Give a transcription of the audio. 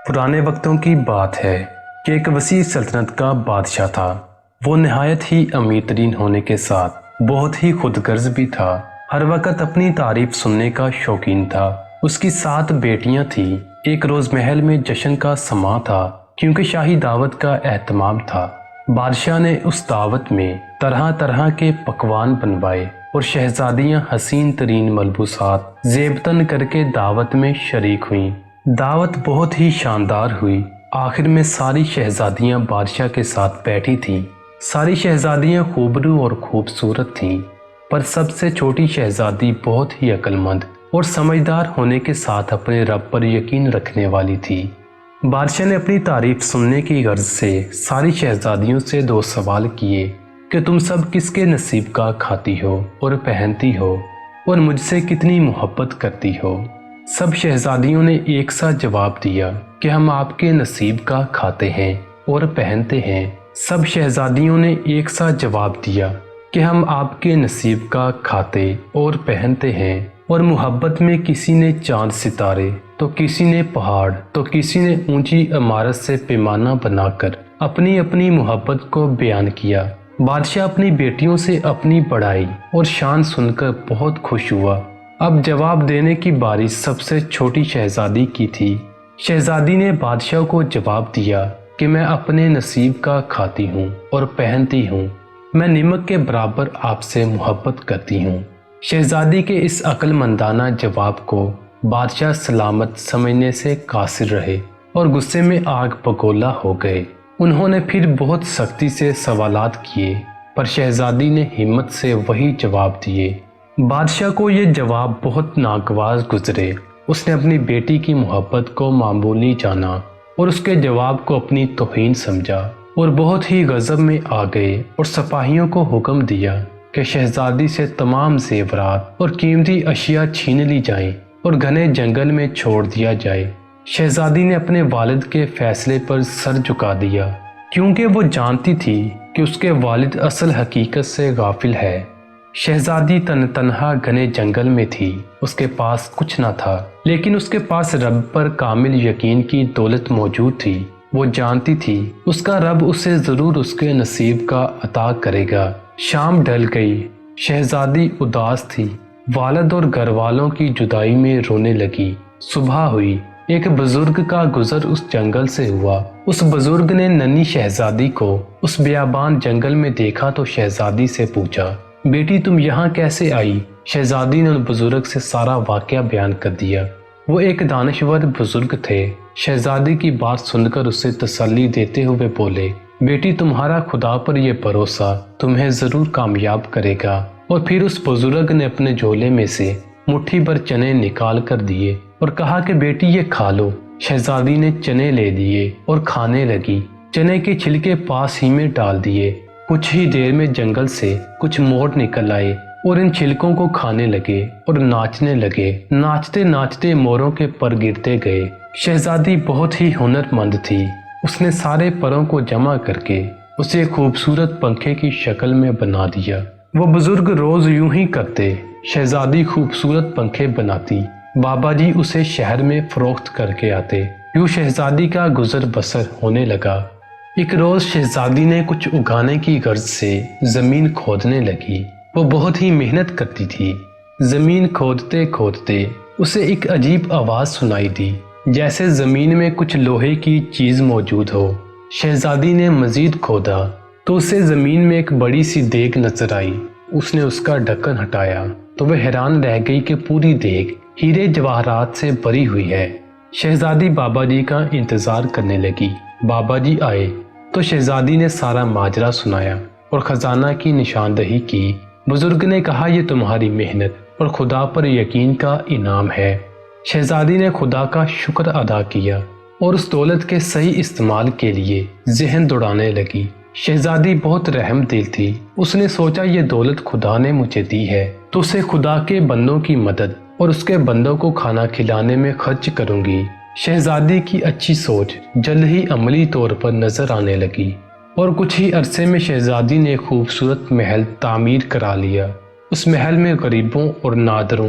پرانے وقتوں کی بات ہے کہ ایک وسیع سلطنت کا بادشاہ تھا۔ وہ نہایت ہی امیر ترین ہونے کے ساتھ بہت ہی خود غرض بھی تھا۔ ہر وقت اپنی تعریف سننے کا شوقین تھا۔ اس کی 7 بیٹیاں تھیں۔ ایک روز محل میں جشن کا سماں تھا کیونکہ شاہی دعوت کا اہتمام تھا۔ بادشاہ نے اس دعوت میں طرح طرح کے پکوان بنوائے اور شہزادیاں حسین ترین ملبوسات زیب تن کر کے دعوت میں شریک ہوئیں۔ دعوت بہت ہی شاندار ہوئی۔ آخر میں ساری شہزادیاں بادشاہ کے ساتھ بیٹھی تھیں۔ ساری شہزادیاں خوبرو اور خوبصورت تھیں، پر سب سے چھوٹی شہزادی بہت ہی عقل مند اور سمجھدار ہونے کے ساتھ اپنے رب پر یقین رکھنے والی تھی۔ بادشاہ نے اپنی تعریف سننے کی غرض سے ساری شہزادیوں سے 2 سوال کیے کہ تم سب کس کے نصیب کا کھاتی ہو اور پہنتی ہو اور مجھ سے کتنی محبت کرتی ہو؟ سب شہزادیوں نے ایک سا جواب دیا کہ ہم آپ کے نصیب کا کھاتے ہیں اور پہنتے ہیں۔ سب شہزادیوں نے ایک سا جواب دیا کہ ہم آپ کے نصیب کا کھاتے اور پہنتے ہیں، اور محبت میں کسی نے چاند ستارے تو کسی نے پہاڑ تو کسی نے اونچی عمارت سے پیمانہ بنا کر اپنی اپنی محبت کو بیان کیا۔ بادشاہ اپنی بیٹیوں سے اپنی بڑائی اور شان سن کر بہت خوش ہوا۔ اب جواب دینے کی باری سب سے چھوٹی شہزادی کی تھی۔ شہزادی نے بادشاہ کو جواب دیا کہ میں اپنے نصیب کا کھاتی ہوں اور پہنتی ہوں، میں نمک کے برابر آپ سے محبت کرتی ہوں۔ شہزادی کے اس عقل مندانہ جواب کو بادشاہ سلامت سمجھنے سے قاصر رہے اور غصے میں آگ بگولا ہو گئے۔ انہوں نے پھر بہت سختی سے سوالات کیے، پر شہزادی نے ہمت سے وہی جواب دیے۔ بادشاہ کو یہ جواب بہت ناگوار گزرے۔ اس نے اپنی بیٹی کی محبت کو معمولی جانا اور اس کے جواب کو اپنی توہین سمجھا، اور بہت ہی غضب میں آ گئے اور سپاہیوں کو حکم دیا کہ شہزادی سے تمام زیورات اور قیمتی اشیاء چھین لی جائیں اور گھنے جنگل میں چھوڑ دیا جائے۔ شہزادی نے اپنے والد کے فیصلے پر سر جھکا دیا کیونکہ وہ جانتی تھی کہ اس کے والد اصل حقیقت سے غافل ہے۔ شہزادی تنہا گھنے جنگل میں تھی۔ اس کے پاس کچھ نہ تھا، لیکن اس کے پاس رب پر کامل یقین کی دولت موجود تھی۔ وہ جانتی تھی اس کا رب اسے ضرور اس کے نصیب کا عطا کرے گا۔ شام ڈھل گئی۔ شہزادی اداس تھی۔ والد اور گھر والوں کی جدائی میں رونے لگی۔ صبح ہوئی۔ ایک بزرگ کا گزر اس جنگل سے ہوا۔ اس بزرگ نے ننھی شہزادی کو اس بیابان جنگل میں دیکھا تو شہزادی سے پوچھا، بیٹی تم یہاں کیسے آئی؟ شہزادی نے بزرگ سے سارا واقعہ بیان کر دیا۔ وہ ایک دانشور بزرگ تھے۔ شہزادی کی بات سن کر اسے تسلی دیتے ہوئے بولے، بیٹی تمہارا خدا پر یہ بھروسہ تمہیں ضرور کامیاب کرے گا۔ اور پھر اس بزرگ نے اپنے جھولے میں سے مٹھی بھر چنے نکال کر دیے اور کہا کہ بیٹی یہ کھا لو۔ شہزادی نے چنے لے لیے اور کھانے لگی۔ چنے کے چھلکے پاس ہی میں ڈال دیے۔ کچھ ہی دیر میں جنگل سے کچھ مور نکل آئے اور ان چھلکوں کو کھانے لگے اور ناچنے لگے۔ ناچتے ناچتے موروں کے پر گرتے گئے۔ شہزادی بہت ہی ہنر مند تھی۔ اس نے سارے پروں کو جمع کر کے اسے خوبصورت پنکھے کی شکل میں بنا دیا۔ وہ بزرگ روز یوں ہی کرتے۔ شہزادی خوبصورت پنکھے بناتی، بابا جی اسے شہر میں فروخت کر کے آتے۔ یوں شہزادی کا گزر بسر ہونے لگا۔ ایک روز شہزادی نے کچھ اگانے کی غرض سے زمین کھودنے لگی۔ وہ بہت ہی محنت کرتی تھی۔ زمین کھودتے کھودتے اسے ایک عجیب آواز سنائی دی، جیسے زمین میں کچھ لوہے کی چیز موجود ہو۔ شہزادی نے مزید کھودا تو اسے زمین میں ایک بڑی سی دیگ نظر آئی۔ اس نے اس کا ڈھکن ہٹایا تو وہ حیران رہ گئی کہ پوری دیگ ہیرے جواہرات سے بھری ہوئی ہے۔ شہزادی بابا جی کا انتظار کرنے لگی۔ بابا جی آئے تو شہزادی نے سارا ماجرا سنایا اور خزانہ کی نشاندہی کی۔ بزرگ نے کہا یہ تمہاری محنت اور خدا پر یقین کا انعام ہے۔ شہزادی نے خدا کا شکر ادا کیا اور اس دولت کے صحیح استعمال کے لیے ذہن دوڑانے لگی۔ شہزادی بہت رحم دل تھی۔ اس نے سوچا یہ دولت خدا نے مجھے دی ہے تو اسے خدا کے بندوں کی مدد اور اس کے بندوں کو کھانا کھلانے میں خرچ کروں گی۔ شہزادی کی اچھی سوچ جلد ہی عملی طور پر نظر آنے لگی اور کچھ ہی عرصے میں شہزادی نے خوبصورت محل تعمیر کرا لیا۔ اس محل میں غریبوں اور نادروں